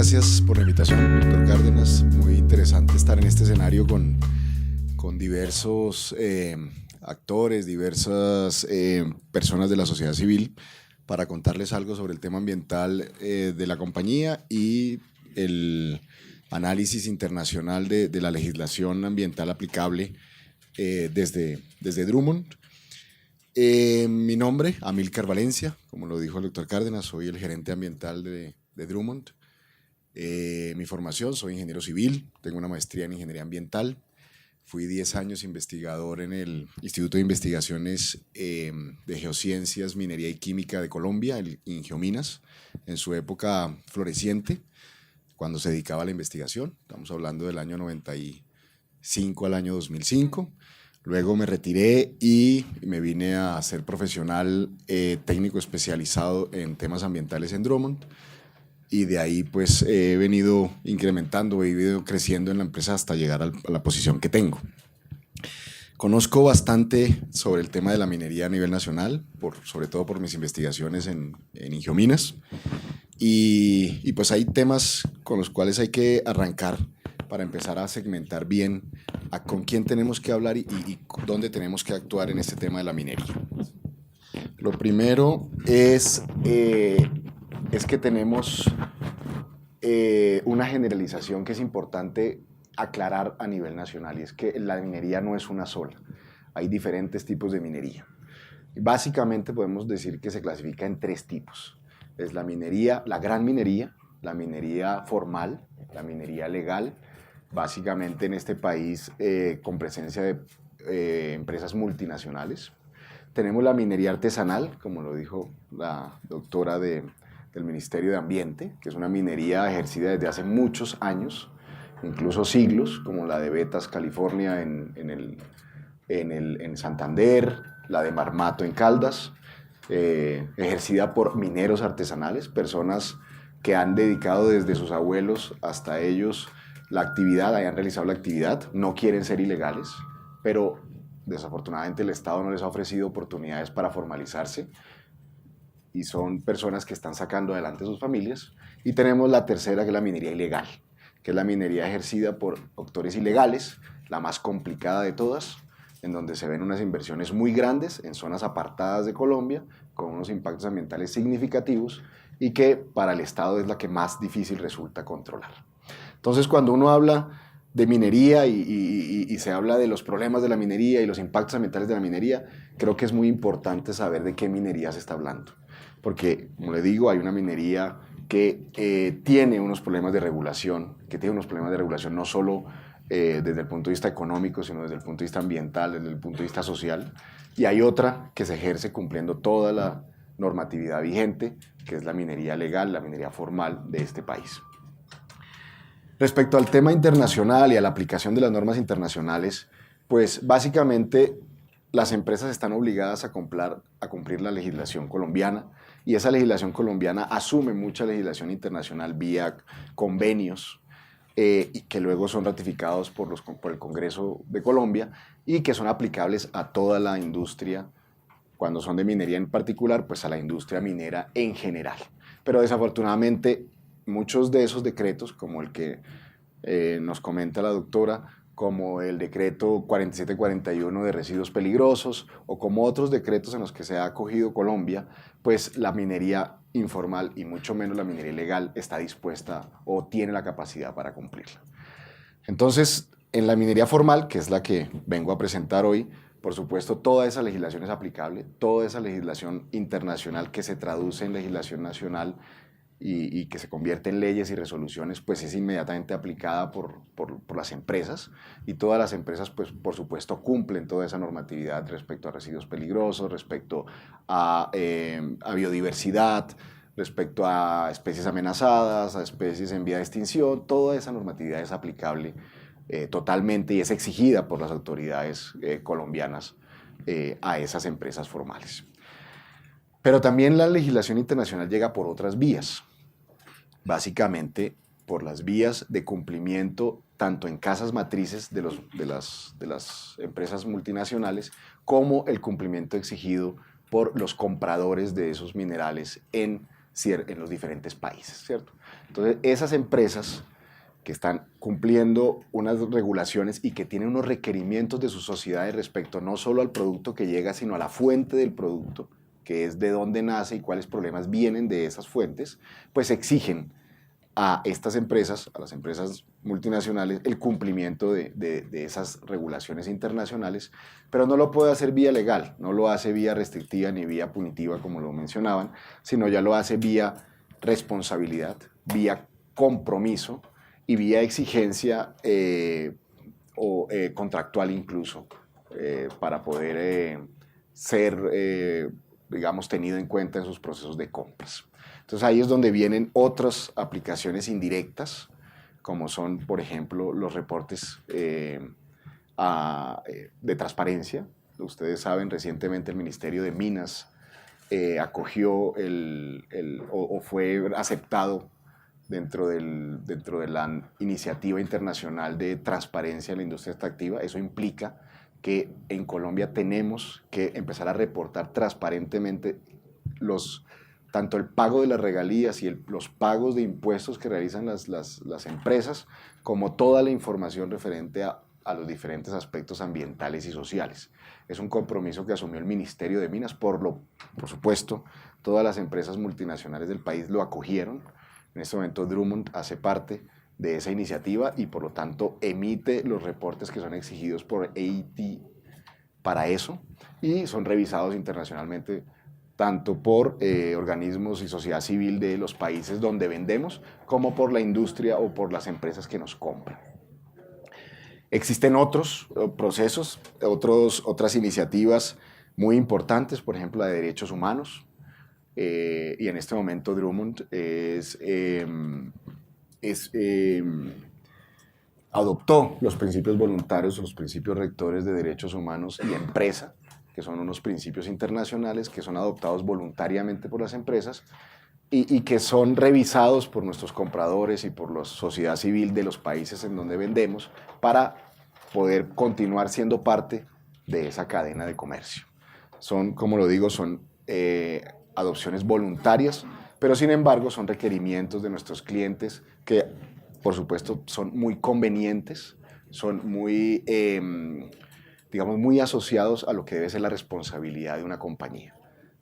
gracias por la invitación, doctor Cárdenas. Muy interesante estar en este escenario con diversos actores, diversas personas de la sociedad civil para contarles algo sobre el tema ambiental de la compañía y el análisis internacional de la legislación ambiental aplicable desde Drummond. Mi nombre, Amílcar Valencia, como lo dijo el doctor Cárdenas, soy el gerente ambiental de Drummond. Mi formación, soy ingeniero civil, tengo una maestría en ingeniería ambiental, fui 10 años investigador en el Instituto de Investigaciones de Geociencias, Minería y Química de Colombia, el Ingeominas, en su época floreciente, cuando se dedicaba a la investigación. Estamos hablando del año 95 al año 2005. Luego me retiré y me vine a ser profesional técnico especializado en temas ambientales en Drummond. Y de ahí pues he venido incrementando, he ido creciendo en la empresa hasta llegar a la posición que tengo. Conozco bastante sobre el tema de la minería a nivel nacional, sobre todo por mis investigaciones en Ingeominas. Y pues hay temas con los cuales hay que arrancar para empezar a segmentar bien con quién tenemos que hablar y dónde tenemos que actuar en este tema de la minería. Lo primero es que tenemos una generalización que es importante aclarar a nivel nacional, y es que la minería no es una sola, hay diferentes tipos de minería. Básicamente podemos decir que se clasifica en 3 tipos. Es la minería, la gran minería, la minería formal, la minería legal, básicamente en este país con presencia de empresas multinacionales. Tenemos la minería artesanal, como lo dijo la doctora del Ministerio de Ambiente, que es una minería ejercida desde hace muchos años, incluso siglos, como la de Betas, California, en Santander, la de Marmato en Caldas, ejercida por mineros artesanales, personas que han dedicado desde sus abuelos hasta ellos la actividad, hayan realizado la actividad, no quieren ser ilegales, pero desafortunadamente el Estado no les ha ofrecido oportunidades para formalizarse y son personas que están sacando adelante sus familias. Y tenemos la tercera, que es la minería ilegal, que es la minería ejercida por autores ilegales, la más complicada de todas, en donde se ven unas inversiones muy grandes en zonas apartadas de Colombia, con unos impactos ambientales significativos y que para el Estado es la que más difícil resulta controlar. Entonces, cuando uno habla de minería y se habla de los problemas de la minería y los impactos ambientales de la minería, creo que es muy importante saber de qué minería se está hablando. Porque, como le digo, hay una minería que tiene unos problemas de regulación, no solo desde el punto de vista económico, sino desde el punto de vista ambiental, desde el punto de vista social. Y hay otra que se ejerce cumpliendo toda la normatividad vigente, que es la minería legal, la minería formal de este país. Respecto al tema internacional y a la aplicación de las normas internacionales, pues básicamente las empresas están obligadas a cumplir la legislación colombiana, y esa legislación colombiana asume mucha legislación internacional vía convenios y que luego son ratificados por el Congreso de Colombia y que son aplicables a toda la industria, cuando son de minería en particular, pues a la industria minera en general. Pero desafortunadamente muchos de esos decretos, como el que nos comenta la doctora, como el decreto 4741 de residuos peligrosos o como otros decretos en los que se ha acogido Colombia, pues la minería informal y mucho menos la minería ilegal está dispuesta o tiene la capacidad para cumplirla. Entonces, en la minería formal, que es la que vengo a presentar hoy, por supuesto, toda esa legislación es aplicable, toda esa legislación internacional que se traduce en legislación nacional y que se convierte en leyes y resoluciones, pues es inmediatamente aplicada por las empresas, y todas las empresas, pues por supuesto, cumplen toda esa normatividad respecto a residuos peligrosos, respecto a biodiversidad, respecto a especies amenazadas, a especies en vía de extinción. Toda esa normatividad es aplicable totalmente y es exigida por las autoridades colombianas a esas empresas formales. Pero también la legislación internacional llega por otras vías, básicamente por las vías de cumplimiento tanto en casas matrices de las empresas multinacionales, como el cumplimiento exigido por los compradores de esos minerales en en los diferentes países, ¿cierto? Entonces, esas empresas que están cumpliendo unas regulaciones y que tienen unos requerimientos de sus sociedades respecto no solo al producto que llega, sino a la fuente del producto, que es de dónde nace y cuáles problemas vienen de esas fuentes, pues exigen a estas empresas, a las empresas multinacionales, el cumplimiento de esas regulaciones internacionales, pero no lo puede hacer vía legal, no lo hace vía restrictiva ni vía punitiva, como lo mencionaban, sino ya lo hace vía responsabilidad, vía compromiso y vía exigencia contractual incluso, para poder ser, digamos, tenido en cuenta en sus procesos de compras. Entonces ahí es donde vienen otras aplicaciones indirectas, como son, por ejemplo, los reportes de transparencia. Ustedes saben, recientemente el Ministerio de Minas acogió o fue aceptado dentro de la iniciativa internacional de transparencia en la industria extractiva. Eso implica que en Colombia tenemos que empezar a reportar transparentemente tanto el pago de las regalías y los pagos de impuestos que realizan las empresas, como toda la información referente a los diferentes aspectos ambientales y sociales. Es un compromiso que asumió el Ministerio de Minas, por supuesto, todas las empresas multinacionales del país lo acogieron. En este momento Drummond hace parte de esa iniciativa y por lo tanto emite los reportes que son exigidos por EIT para eso y son revisados internacionalmente tanto por organismos y sociedad civil de los países donde vendemos como por la industria o por las empresas que nos compran. Existen otros procesos, otras iniciativas muy importantes, por ejemplo la de derechos humanos. Y en este momento Drummond adoptó los principios voluntarios, los principios rectores de derechos humanos y empresa, que son unos principios internacionales que son adoptados voluntariamente por las empresas y que son revisados por nuestros compradores y por la sociedad civil de los países en donde vendemos para poder continuar siendo parte de esa cadena de comercio. Son, como lo digo, son adopciones voluntarias, pero sin embargo son requerimientos de nuestros clientes que, por supuesto, son muy convenientes, son muy, digamos, muy asociados a lo que debe ser la responsabilidad de una compañía.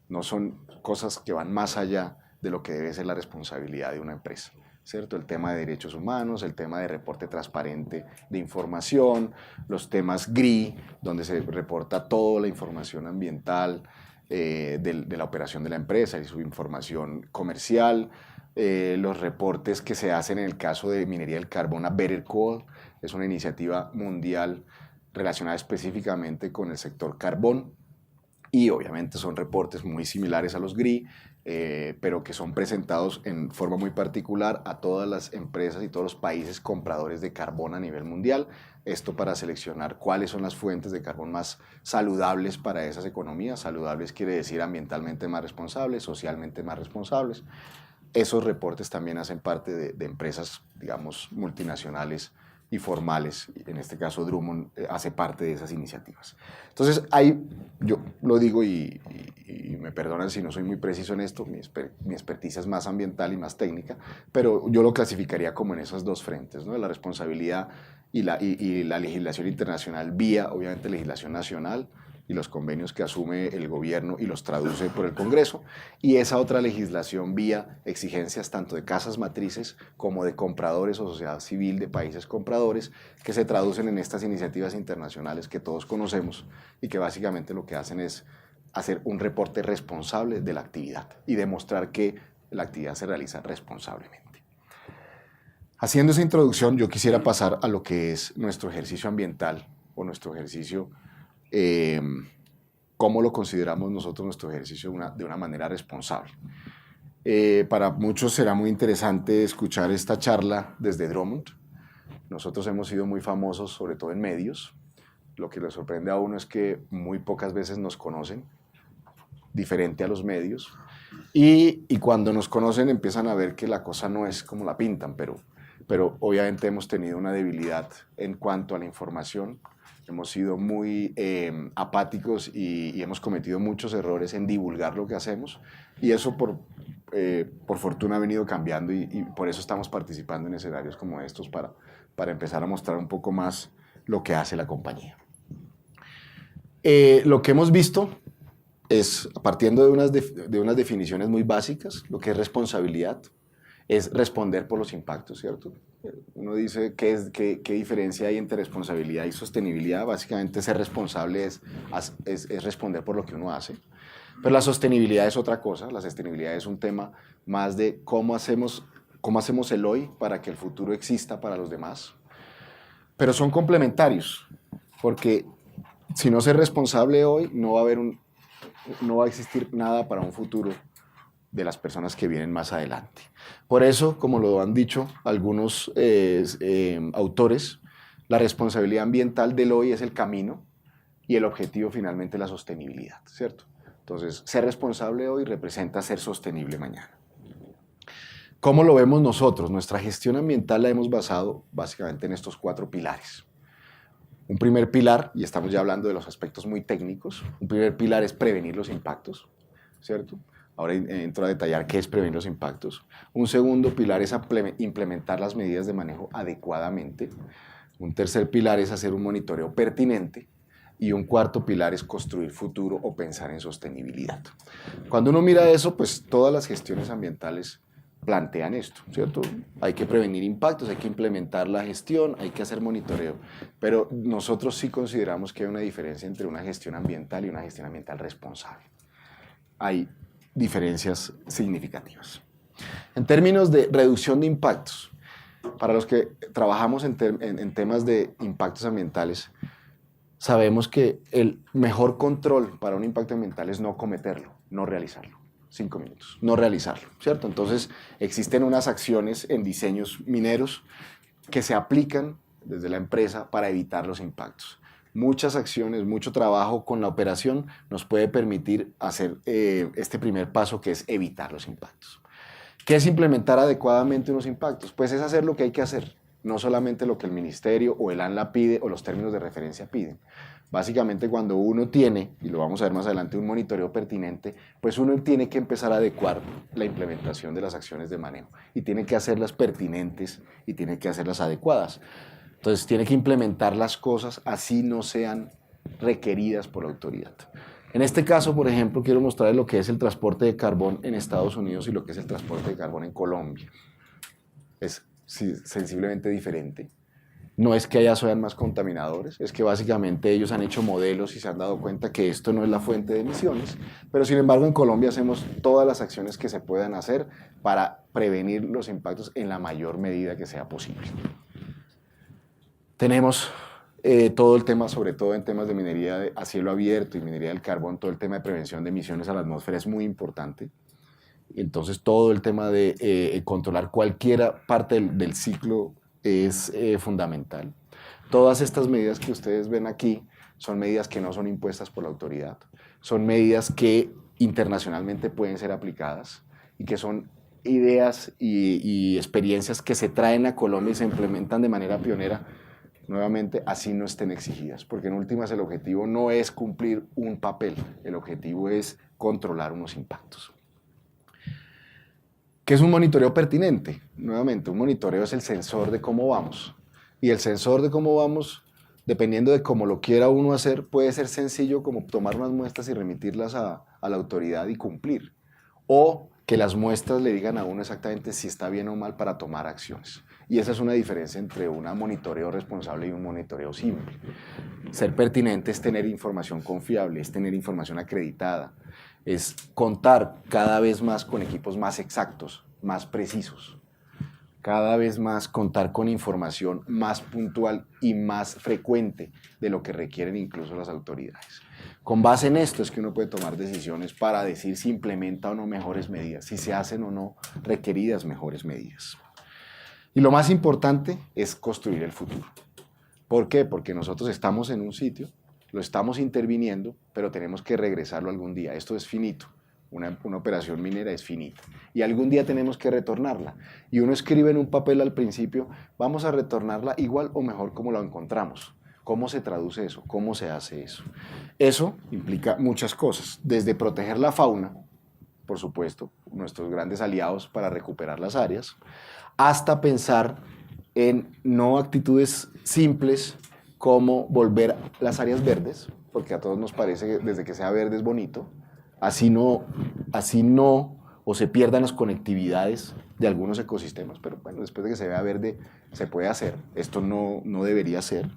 No son cosas que van más allá de lo que debe ser la responsabilidad de una empresa, ¿cierto? El tema de derechos humanos, el tema de reporte transparente de información, los temas GRI, donde se reporta toda la información ambiental, de la operación de la empresa y su información comercial, los reportes que se hacen en el caso de minería del carbón a Better Coal, es una iniciativa mundial relacionada específicamente con el sector carbón y obviamente son reportes muy similares a los GRI, pero que son presentados en forma muy particular a todas las empresas y todos los países compradores de carbón a nivel mundial. Esto para seleccionar cuáles son las fuentes de carbón más saludables para esas economías. Saludables quiere decir ambientalmente más responsables, socialmente más responsables. Esos reportes también hacen parte de empresas, digamos, multinacionales y formales. En este caso, Drummond hace parte de esas iniciativas. Entonces, yo lo digo y me perdonan si no soy muy preciso en esto, mi experticia es más ambiental y más técnica, pero yo lo clasificaría como en esos dos frentes, ¿no? La responsabilidad y la legislación internacional vía, obviamente, legislación nacional y los convenios que asume el gobierno y los traduce por el Congreso, y esa otra legislación vía exigencias tanto de casas matrices como de compradores o sociedad civil de países compradores, que se traducen en estas iniciativas internacionales que todos conocemos y que básicamente lo que hacen es hacer un reporte responsable de la actividad y demostrar que la actividad se realiza responsablemente. Haciendo esa introducción, yo quisiera pasar a lo que es nuestro ejercicio ambiental o nuestro ejercicio, cómo lo consideramos nosotros nuestro ejercicio de una manera responsable. Para muchos será muy interesante escuchar esta charla desde Drummond. Nosotros hemos sido muy famosos, sobre todo en medios. Lo que les sorprende a uno es que muy pocas veces nos conocen, diferente a los medios. Y cuando nos conocen empiezan a ver que la cosa no es como la pintan, pero obviamente hemos tenido una debilidad en cuanto a la información. Hemos sido muy apáticos y hemos cometido muchos errores en divulgar lo que hacemos, y eso por por fortuna ha venido cambiando y por eso estamos participando en escenarios como estos para empezar a mostrar un poco más lo que hace la compañía. Lo que hemos visto es, partiendo de unas definiciones muy básicas, lo que es responsabilidad, es responder por los impactos, ¿cierto? Uno dice, ¿qué diferencia hay entre responsabilidad y sostenibilidad? Básicamente ser responsable es responder por lo que uno hace. Pero la sostenibilidad es otra cosa, la sostenibilidad es un tema más de cómo hacemos el hoy para que el futuro exista para los demás. Pero son complementarios, porque si no ser responsable hoy, no va a existir nada para un futuro de las personas que vienen más adelante. Por eso, como lo han dicho algunos autores, la responsabilidad ambiental del hoy es el camino y el objetivo finalmente la sostenibilidad, ¿cierto? Entonces, ser responsable hoy representa ser sostenible mañana. ¿Cómo lo vemos nosotros? Nuestra gestión ambiental la hemos basado básicamente en estos 4 pilares. Un primer pilar, y estamos ya hablando de los aspectos muy técnicos, un primer pilar es prevenir los impactos, ¿cierto? Ahora entro a detallar qué es prevenir los impactos. Un segundo pilar es implementar las medidas de manejo adecuadamente. Un tercer pilar es hacer un monitoreo pertinente. Y un cuarto pilar es construir futuro o pensar en sostenibilidad. Cuando uno mira eso, pues todas las gestiones ambientales plantean esto, ¿cierto? Hay que prevenir impactos, hay que implementar la gestión, hay que hacer monitoreo. Pero nosotros sí consideramos que hay una diferencia entre una gestión ambiental y una gestión ambiental responsable. Hay diferencias significativas. En términos de reducción de impactos, para los que trabajamos en temas de impactos ambientales, sabemos que el mejor control para un impacto ambiental es no cometerlo, no realizarlo. 5 minutos, no realizarlo, ¿cierto? Entonces, existen unas acciones en diseños mineros que se aplican desde la empresa para evitar los impactos. Muchas acciones, mucho trabajo con la operación nos puede permitir hacer este primer paso, que es evitar los impactos. ¿Qué es implementar adecuadamente unos impactos? Pues es hacer lo que hay que hacer, no solamente lo que el ministerio o el ANLA pide o los términos de referencia piden. Básicamente, cuando uno tiene, y lo vamos a ver más adelante, un monitoreo pertinente, pues uno tiene que empezar a adecuar la implementación de las acciones de manejo y tiene que hacerlas pertinentes y tiene que hacerlas adecuadas. Entonces, tiene que implementar las cosas así no sean requeridas por la autoridad. En este caso, por ejemplo, quiero mostrarles lo que es el transporte de carbón en Estados Unidos y lo que es el transporte de carbón en Colombia. Es sensiblemente diferente. No es que allá sean más contaminadores, es que básicamente ellos han hecho modelos y se han dado cuenta que esto no es la fuente de emisiones, pero sin embargo en Colombia hacemos todas las acciones que se puedan hacer para prevenir los impactos en la mayor medida que sea posible. Tenemos todo el tema, sobre todo en temas de minería a cielo abierto y minería del carbón, todo el tema de prevención de emisiones a la atmósfera es muy importante. Entonces todo el tema de controlar cualquier parte del ciclo es fundamental. Todas estas medidas que ustedes ven aquí son medidas que no son impuestas por la autoridad, son medidas que internacionalmente pueden ser aplicadas y que son ideas y experiencias que se traen a Colombia y se implementan de manera pionera, nuevamente, así no estén exigidas, porque en últimas el objetivo no es cumplir un papel, el objetivo es controlar unos impactos. ¿Qué es un monitoreo pertinente? Nuevamente, un monitoreo es el sensor de cómo vamos. Y el sensor de cómo vamos, dependiendo de cómo lo quiera uno hacer, puede ser sencillo como tomar unas muestras y remitirlas a la autoridad y cumplir. O que las muestras le digan a uno exactamente si está bien o mal para tomar acciones. Y esa es una diferencia entre un monitoreo responsable y un monitoreo simple. Ser pertinente es tener información confiable, es tener información acreditada, es contar cada vez más con equipos más exactos, más precisos. Cada vez más contar con información más puntual y más frecuente de lo que requieren incluso las autoridades. Con base en esto es que uno puede tomar decisiones para decir si implementa o no mejores medidas, si se hacen o no requeridas mejores medidas. Y lo más importante es construir el futuro. ¿Por qué? Porque nosotros estamos en un sitio, lo estamos interviniendo, pero tenemos que regresarlo algún día. Esto es finito. Una operación minera es finita. Y algún día tenemos que retornarla. Y uno escribe en un papel al principio, vamos a retornarla igual o mejor como la encontramos. ¿Cómo se traduce eso? ¿Cómo se hace eso? Eso implica muchas cosas. Desde proteger la fauna, por supuesto, nuestros grandes aliados para recuperar las áreas, hasta pensar en no actitudes simples como volver las áreas verdes, porque a todos nos parece que desde que sea verde es bonito, así no, o se pierdan las conectividades de algunos ecosistemas, pero bueno, después de que se vea verde se puede hacer, esto no debería ser.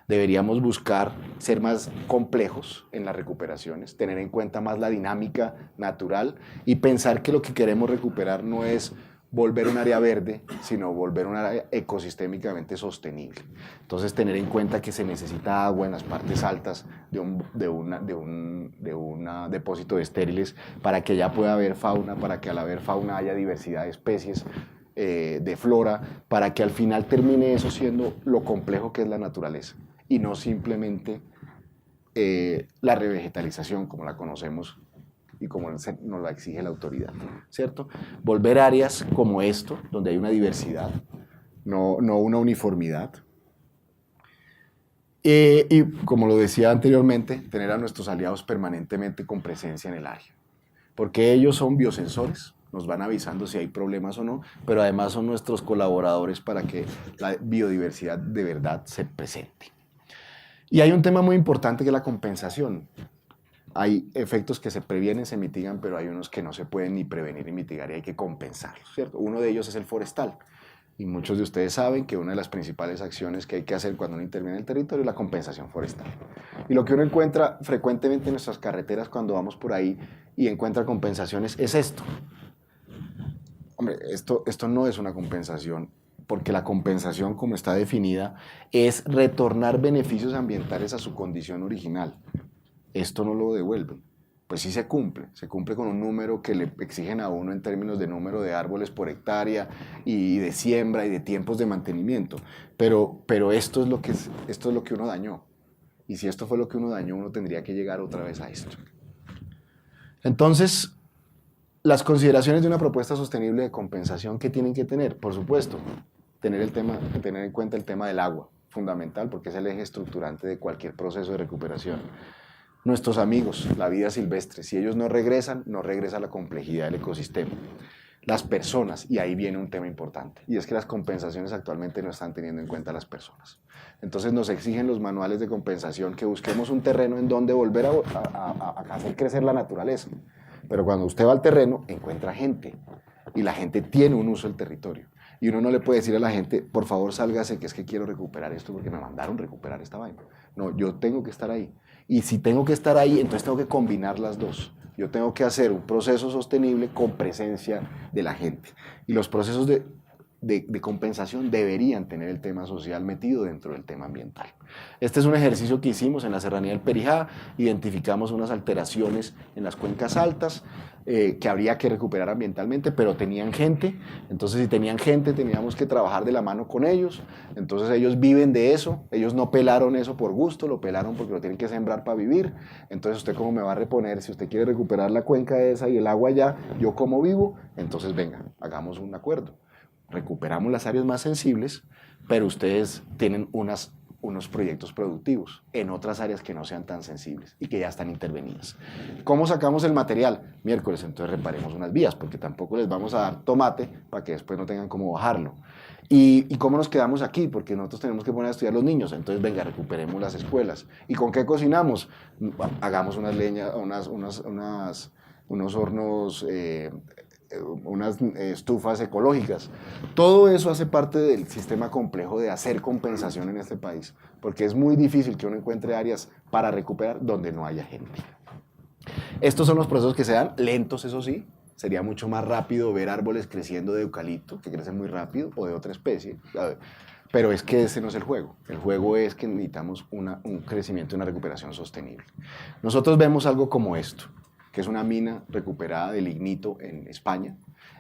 Deberíamos buscar ser más complejos en las recuperaciones, tener en cuenta más la dinámica natural y pensar que lo que queremos recuperar no es volver un área verde, sino volver un área ecosistémicamente sostenible. Entonces, tener en cuenta que se necesita agua en las partes altas de un depósito de estériles para que ya pueda haber fauna, para que al haber fauna haya diversidad de especies, de flora, para que al final termine eso siendo lo complejo que es la naturaleza y no simplemente la revegetalización como la conocemos y como nos la exige la autoridad, ¿cierto? Volver áreas como esto, donde hay una diversidad, no una uniformidad. Y como lo decía anteriormente, tener a nuestros aliados permanentemente con presencia en el área, porque ellos son biosensores, nos van avisando si hay problemas o no, pero además son nuestros colaboradores para que la biodiversidad de verdad se presente. Y hay un tema muy importante que es la compensación. Hay efectos que se previenen, se mitigan, pero hay unos que no se pueden ni prevenir ni mitigar y hay que compensarlos, ¿cierto? Uno de ellos es el forestal. Y muchos de ustedes saben que una de las principales acciones que hay que hacer cuando uno interviene en el territorio es la compensación forestal. Y lo que uno encuentra frecuentemente en nuestras carreteras cuando vamos por ahí y encuentra compensaciones es esto. Hombre, esto no es una compensación, porque la compensación, como está definida, es retornar beneficios ambientales a su condición original. Esto no lo devuelven. Pues sí se cumple con un número que le exigen a uno en términos de número de árboles por hectárea y de siembra y de tiempos de mantenimiento. Pero esto es lo que uno dañó. Y si esto fue lo que uno dañó, uno tendría que llegar otra vez a esto. Entonces, las consideraciones de una propuesta sostenible de compensación, ¿qué tienen que tener? Por supuesto, tener en cuenta el tema del agua, fundamental, porque es el eje estructurante de cualquier proceso de recuperación. Nuestros amigos, la vida silvestre, si ellos no regresa la complejidad del ecosistema. Las personas, y ahí viene un tema importante, y es que las compensaciones actualmente no están teniendo en cuenta a las personas. Entonces nos exigen los manuales de compensación que busquemos un terreno en donde volver a hacer crecer la naturaleza. Pero cuando usted va al terreno, encuentra gente, y la gente tiene un uso del territorio. Y uno no le puede decir a la gente, por favor sálgase, que es que quiero recuperar esto porque me mandaron recuperar esta vaina. No, yo tengo que estar ahí. Y si tengo que estar ahí, entonces tengo que combinar las dos. Yo tengo que hacer un proceso sostenible con presencia de la gente. Y los procesos de compensación deberían tener el tema social metido dentro del tema ambiental. Este es un ejercicio que hicimos en la Serranía del Perijá, identificamos unas alteraciones en las cuencas altas que habría que recuperar ambientalmente, pero tenían gente, entonces si tenían gente teníamos que trabajar de la mano con ellos, entonces ellos viven de eso, ellos no pelaron eso por gusto, lo pelaron porque lo tienen que sembrar para vivir, entonces usted cómo me va a reponer, si usted quiere recuperar la cuenca esa y el agua allá, yo cómo vivo, entonces venga, hagamos un acuerdo. Recuperamos las áreas más sensibles, pero ustedes tienen unos proyectos productivos en otras áreas que no sean tan sensibles y que ya están intervenidas. ¿Cómo sacamos el material? Miércoles, entonces reparemos unas vías, porque tampoco les vamos a dar tomate para que después no tengan cómo bajarlo. ¿Y cómo nos quedamos aquí? Porque nosotros tenemos que poner a estudiar los niños, entonces venga, recuperemos las escuelas. ¿Y con qué cocinamos? Hagamos unas leñas, unos hornos, unas estufas ecológicas. Todo eso hace parte del sistema complejo de hacer compensación en este país, porque es muy difícil que uno encuentre áreas para recuperar donde no haya gente. Estos son los procesos que se dan, lentos eso sí, sería mucho más rápido ver árboles creciendo de eucalipto, que crecen muy rápido, o de otra especie, pero es que ese no es el juego es que necesitamos un crecimiento y una recuperación sostenible. Nosotros vemos algo como esto, que es una mina recuperada de lignito en España,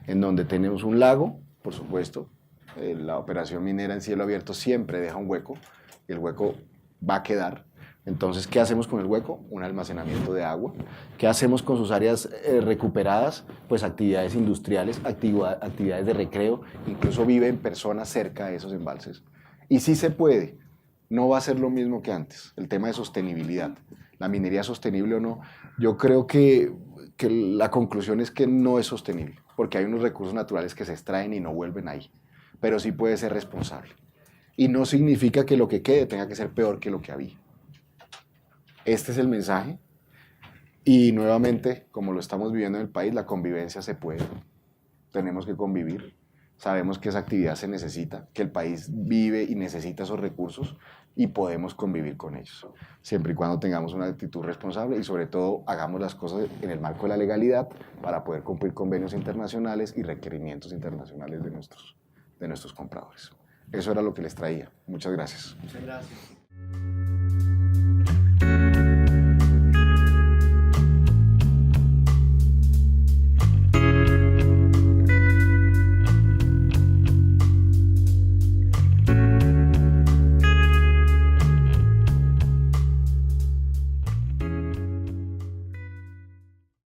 en donde tenemos un lago, por supuesto, la operación minera en cielo abierto siempre deja un hueco, y el hueco va a quedar. Entonces, ¿qué hacemos con el hueco? Un almacenamiento de agua. ¿Qué hacemos con sus áreas recuperadas? Pues actividades industriales, actividades de recreo, incluso viven personas cerca de esos embalses. Y sí se puede, no va a ser lo mismo que antes, el tema de sostenibilidad. La minería sostenible o no, yo creo que que la conclusión es que no es sostenible, porque hay unos recursos naturales que se extraen y no vuelven ahí, pero sí puede ser responsable. Y no significa que lo que quede tenga que ser peor que lo que había. Este es el mensaje. Y nuevamente, como lo estamos viviendo en el país, la convivencia se puede. Tenemos que convivir. Sabemos que esa actividad se necesita, que el país vive y necesita esos recursos y podemos convivir con ellos, siempre y cuando tengamos una actitud responsable y sobre todo hagamos las cosas en el marco de la legalidad para poder cumplir convenios internacionales y requerimientos internacionales de nuestros compradores. Eso era lo que les traía. Muchas gracias. Muchas gracias.